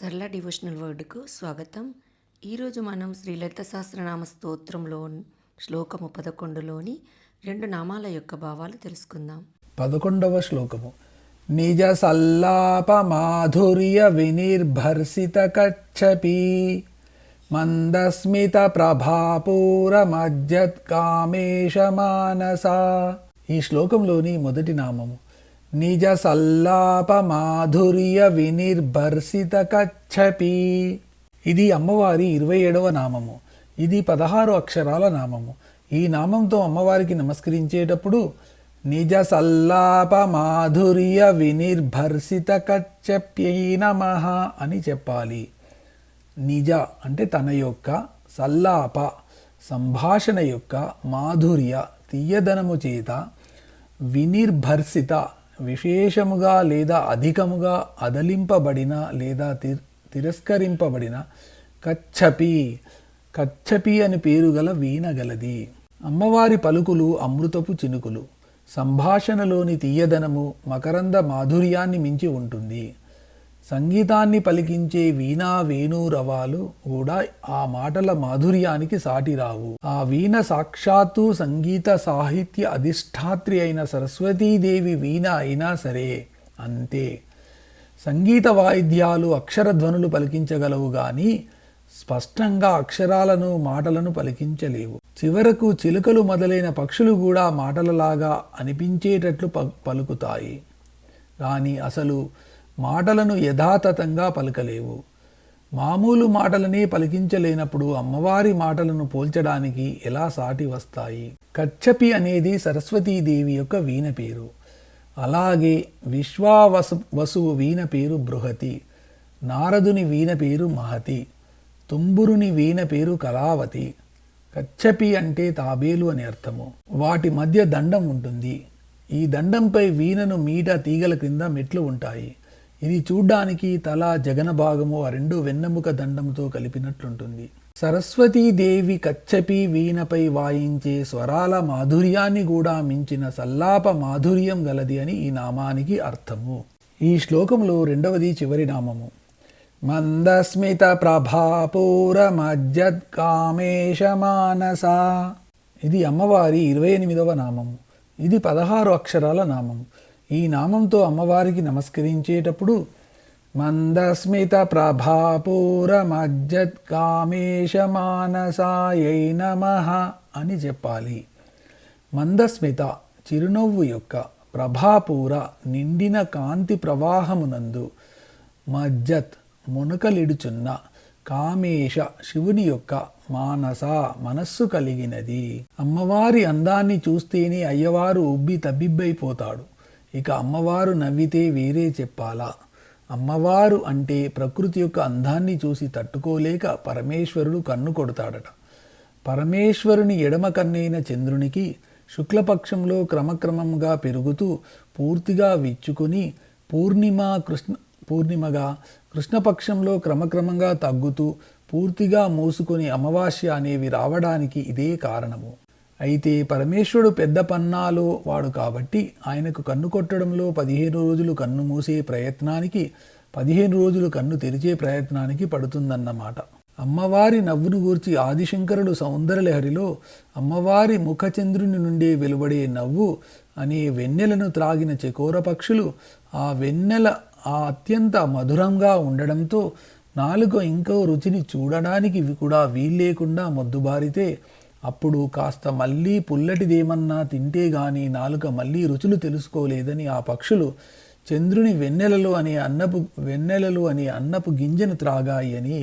సరళ డివోషనల్ వర్డ్కు స్వాగతం. ఈరోజు మనం శ్రీ లలిత సహస్రనామ స్తోత్రంలో శ్లోకము 11లోని 2 నామాల యొక్క భావాలు తెలుసుకుందాం. 11వ శ్లోకము. నిజ సల్లాప మాధుర్య వినిర్భర్సిత కచ్చపి మందస్మిత ప్రభాపూర మజ్జత్ కామేశ మానస. ఈ శ్లోకంలోని మొదటి నామము నిజ సల్లాప మాధుర్య వినిర్భర్సిత కచ్చపి. ఇది అమ్మవారి 27వ నామము. ఇది 16 అక్షరాల నామము. ఈ నామంతో అమ్మవారికి నమస్కరించేటప్పుడు నిజ సల్లాప మాధుర్య వినిర్భర్సిత కచ్చప్యై నమః అని చెప్పాలి. నిజ అంటే తన యొక్క, సల్లాప సంభాషణ యొక్క, మాధుర్య తీయదనము చేత, వినిర్భర్సిత విశేషముగా లేదా అధికముగా అదలింపబడిన లేదా తిరస్కరింపబడిన, కచ్చపి కచ్చపి అని పేరు గల వీణ గలది. అమ్మవారి పలుకులు అమృతపు చినుకులు. సంభాషణలోని తీయదనము మకరంద మాధుర్యాన్ని మించి ఉంటుంది. సంగీతాన్ని పలికించే వీణా వేణురవాలు కూడా ఆ మాటల మాధుర్యానికి సాటిరావు. ఆ వీణ సాక్షాత్తు సంగీత సాహిత్య అధిష్టాత్రి అయిన సరస్వతీదేవి వీణ అయినా సరే అంతే. సంగీత వాయిద్యాలు అక్షరధ్వనులు పలికించగలవు గాని స్పష్టంగా అక్షరాలను మాటలను పలికించలేవు. చివరకు చిలుకలు మొదలైన పక్షులు కూడా మాటలలాగా అనిపించేటట్లు పలుకుతాయి కానీ అసలు మాటలను యథాతథంగా పలకలేవు. మామూలు మాటలనే పలికించలేనప్పుడు అమ్మవారి మాటలను పోల్చడానికి ఎలా సాటి వస్తాయి? కచ్చపి అనేది సరస్వతీదేవి యొక్క వీణ పేరు. అలాగే విశ్వావసువు వీణ పేరు బృహతి, నారదుని వీణ పేరు మహతి, తుంబురుని వీణ పేరు కళావతి. కచ్చపి అంటే తాబేలు అని అర్థము. వాటి మధ్య దండం ఉంటుంది. ఈ దండంపై వీణను మీట తీగల క్రింద మెట్లు ఉంటాయి. ఇది చూడ్డానికి తల, జగన భాగము ఆ రెండు వెన్నెముక దండంతో కలిపినట్లుంటుంది. సరస్వతీదేవి కచ్చపి వీణపై వాయించే స్వరాల మాధుర్యాన్ని కూడా మించిన సల్లాప మాధుర్యం గలది అని ఈ నామానికి అర్థము. ఈ శ్లోకంలో రెండవది చివరి నామము మందస్మిత ప్రభాపూర మజ్జత్ కామేశ మానస. ఇది అమ్మవారి 28వ నామము. ఇది 16 అక్షరాల నామము. ఈ నామంతో అమ్మవారికి నమస్కరించేటప్పుడు మందస్మిత ప్రభాపూర మజ్జత్ కామేశ మానసాయై నమః అని చెప్పాలి. మందస్మిత చిరునవ్వు యొక్క, ప్రభాపూర నిండిన కాంతి ప్రవాహమునందు, మజ్జత్ మునకలిడుచున్న, కామేశ శివుని యొక్క, మానస మనస్సు కలిగినది. అమ్మవారి అందాన్ని చూస్తేనే అయ్యవారు ఉబ్బి తబ్బిబ్బైపోతాడు. ఇక అమ్మవారు నవ్వితే వేరే చెప్పాలా? అమ్మవారు అంటే ప్రకృతి యొక్క అందాన్ని చూసి తట్టుకోలేక పరమేశ్వరుడు కన్ను కొడతాడట. పరమేశ్వరుని ఎడమ కన్నైన చంద్రునికి శుక్లపక్షంలో క్రమక్రమంగా పెరుగుతూ పూర్తిగా విచ్చుకుని పూర్ణిమగా కృష్ణపక్షంలో క్రమక్రమంగా తగ్గుతూ పూర్తిగా మూసుకొని అమావాస్య అనేవి రావడానికి ఇదే కారణము. అయితే పరమేశ్వరుడు పెద్ద పన్నాలో వాడు కాబట్టి ఆయనకు కన్ను కొట్టడంలో 15 రోజులు కన్ను మూసే ప్రయత్నానికి 15 రోజులు కన్ను తెరిచే ప్రయత్నానికి పడుతుందన్నమాట. అమ్మవారి నవ్వును గూర్చి ఆదిశంకరుడు సౌందర్యలహరిలో అమ్మవారి ముఖచంద్రుని నుండి వెలువడే నవ్వు అనే వెన్నెలను త్రాగిన చకోర పక్షులు ఆ వెన్నెల అత్యంత మధురంగా ఉండడంతో నాలుక ఇంకో రుచిని చూడడానికి కూడా వీల్లేకుండా మొద్దుబారితే అప్పుడు కాస్త మళ్ళీ పుల్లటిదేమన్నా తింటే గాని నాలుక మళ్ళీ రుచులు తెలుసుకోలేదని ఆ పక్షులు చంద్రుని వెన్నెలలు అనే అన్నపు గింజను త్రాగాయి అని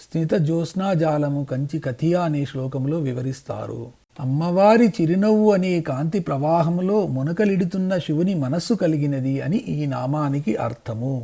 స్నిత జ్యోత్స్నాజాలము కంచి కథియా అనే శ్లోకంలో వివరిస్తారు. అమ్మవారి చిరునవ్వు అనే కాంతి ప్రవాహంలో మునకలిడుతున్న శివుని మనస్సు కలిగినది అని ఈ నామానికి అర్థము.